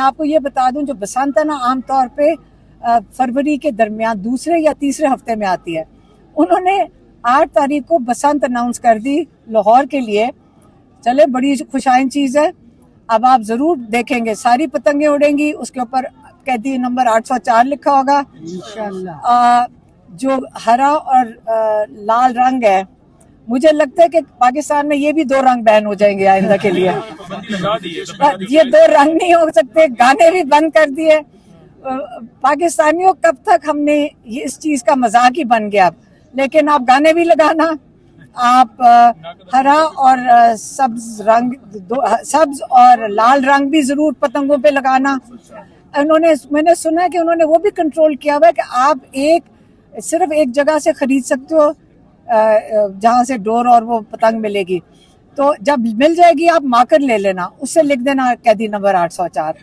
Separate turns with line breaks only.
आपको ये बता दूं, जो बसंत है ना, आमतौर पे फरवरी के दरमियान दूसरे या तीसरे हफ्ते में आती है। उन्होंने 8 तारीख को बसंत अनाउंस कर दी लाहौर के लिए। चले, बड़ी खुशाइन चीज है। अब आप जरूर देखेंगे सारी पतंगे उड़ेंगी, उसके ऊपर कैदी नंबर 804 लिखा होगा इंशाल्लाह। जो हरा और लाल रंग है, मुझे लगता है कि पाकिस्तान में ये भी 2 रंग बैन हो जाएंगे आइंदा के लिए। ये 2 रंग नहीं हो सकते, गाने भी बंद कर दिए। पाकिस्तानियों, कब तक हमने ये इस चीज का मजाक ही बन गया। लेकिन आप गाने भी लगाना, आप हरा और सब्ज रंग, सब्ज और लाल रंग भी जरूर पतंगों पे लगाना। मैंने सुना है कि उन्होंने वो भी कंट्रोल किया हुआ है कि आप सिर्फ एक जगह से खरीद सकते हो जहां से डोर और वो पतंग मिलेगी। तो जब मिल जाएगी आप मार्कर ले लेना, उससे लिख देना कैदी नंबर 804।